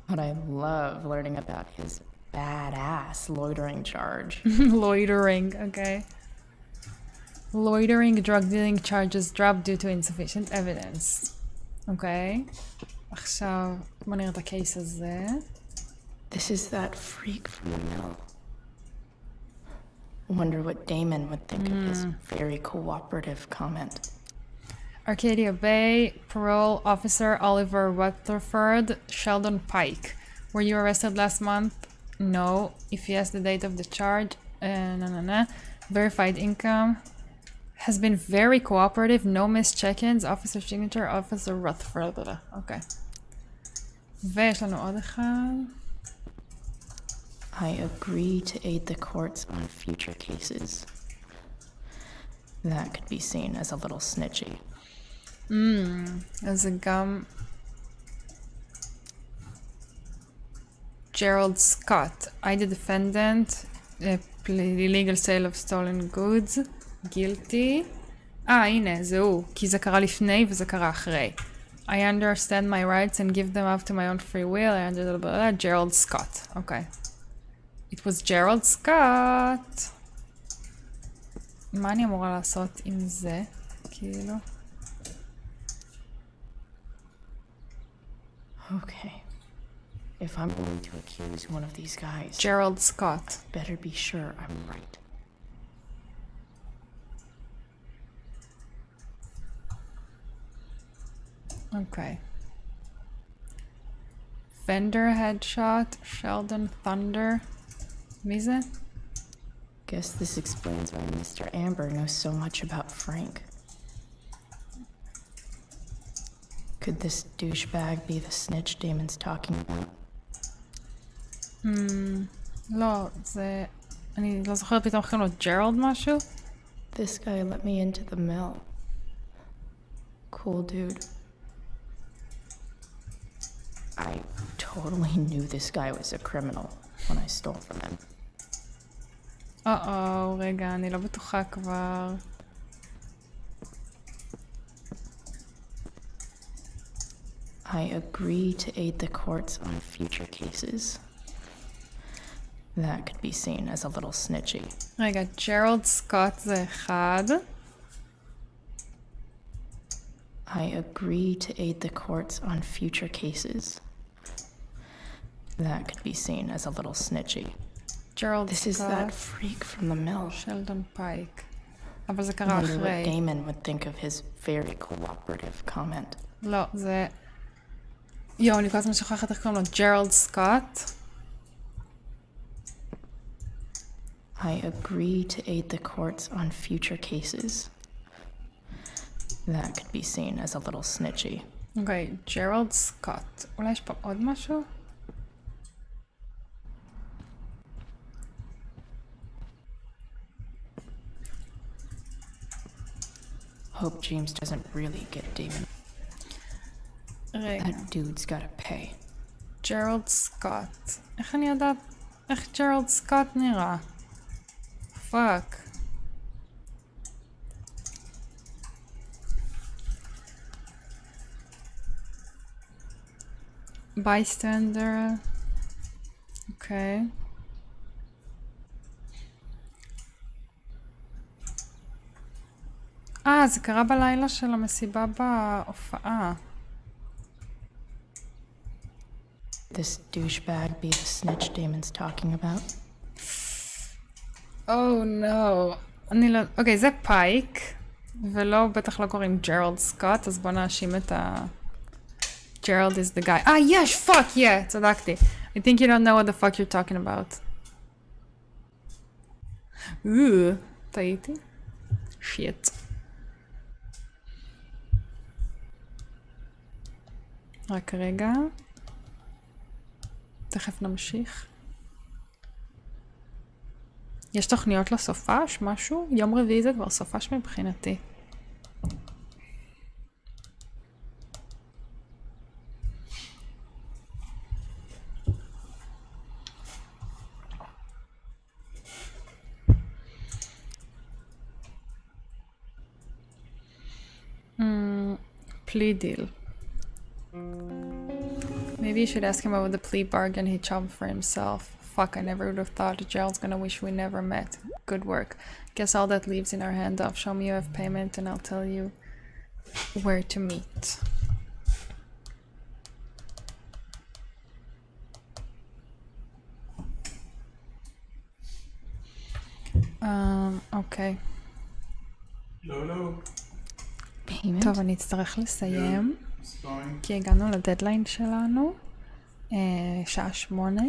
But I love learning about his badass loitering charge. Loitering, okay. Loitering drug dealing charges dropped due to insufficient evidence. Okay. עכשיו, בוא נראה את הקייס הזה. This is that freak from the mill. Wonder what Damon would think of his very cooperative comment. Arcadia Bay, parole officer Oliver Rutherford, Sheldon Pike. Were you arrested last month? No. If yes, the date of the charge. Verified income. Has been very cooperative. No missed check-ins. Officer signature, Officer Rutherford. Okay. ויש לנו עוד אחד. I agree to aid the courts on future cases. That could be seen as a little snitchy. אז זה גם Gerald Scott. I the defendant. Illegal sale of stolen goods. Guilty. הנה, זה הוא. כי זה קרה לפני וזה קרה אחרי. I understand my rights and give them up to my own free will. I understand Gerald Scott. Okay. It was Gerald Scott. מה אני אמורה לעשות עם זה? כאילו. Okay. If I'm going to accuse one of these guys, Gerald Scott. better be sure I'm right. Okay. Fender headshot, Sheldon Thunder. מי זה? Guess this explains why Mr. Amber knows so much about Frank. Could this douchebag be the snitch Damon's talking about? לא, זה... אני לא זוכרת פתאום איך קוראים לו ג'רלד משהו? This guy let me into the mill. Cool dude. I totally knew this guy was a criminal when I stole from him. רגע, אני לא בטוחה כבר. I agree to aid the courts on future cases. That could be seen as a little snitchy. רגע, ג'רלד סקוט זה אחד. I agree to aid the courts on future cases. That could be seen as a little snitchy. ג'רלד This is סקוט. that freak from the mill. שלדון פייק. אבל זה קרה Wonder what אחרי. Damon would think of his very cooperative comment. לא, זה... יואו, אני כל הזמן שוכחת איך קוראים לו ג'רלד סקוט. I agree to aid the courts on future cases. That could be seen as a little snitchy. אוקיי, ג'רלד סקוט. אולי יש פה עוד משהו? Hope James doesn't really get Damon. רגע. That dude's gotta pay. ג'רלד סקוט. איך אני יודעת? איך ג'רלד סקוט נראה? פאק. בייסטנדר. אוקיי. זה קרה בלילה של המסיבה בהופעה. This douchebag be the snitch Damon's talking about? Oh no. אני לא... אוקיי, זה פייק, ולא, בטח לא קוראים ג'רלד סקוט, אז בוא נאשים את ה... ג'רלד is the guy. יש! fuck yeah! צדקתי. I think you don't know what the fuck you're talking about. טעיתי? שיט. רק רגע. תכף נמשיך. יש תוכניות לסופש? משהו? יום רביעי זה כבר סופש מבחינתי. Plea deal. Maybe you should ask him about the plea bargain he chopped for himself. Fuck, I never would have thought Gerald's gonna wish we never met. Good work. Guess all that leaves in our handoff. Show me you have payment and I'll tell you where to meet. אוקיי. לא. טוב, אני אצטרך לסיים, כי הגענו לדדליין שלנו, שעה 8,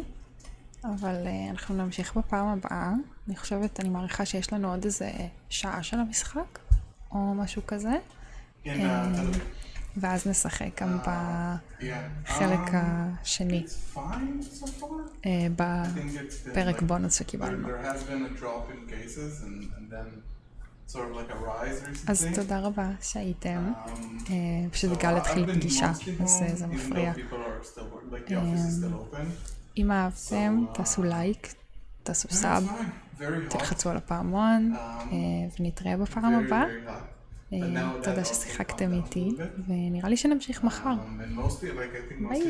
אבל אנחנו נמשיך בפעם הבאה. אני חושבת, אני מעריכה שיש לנו עוד איזה שעה של המשחק, או משהו כזה, ואז נשחק גם בחלק השני, בפרק בונוס שקיבלנו. אז תודה רבה שהייתם. פשוט גל התחיל פגישה, אז זה מפריע. אם אהבתם, תעשו לייק, תעשו סאב, תלחצו על הפעמון, ונתראה בפעם הבאה. תודה ששיחקתם איתי, ונראה לי שנמשיך מחר. ביי.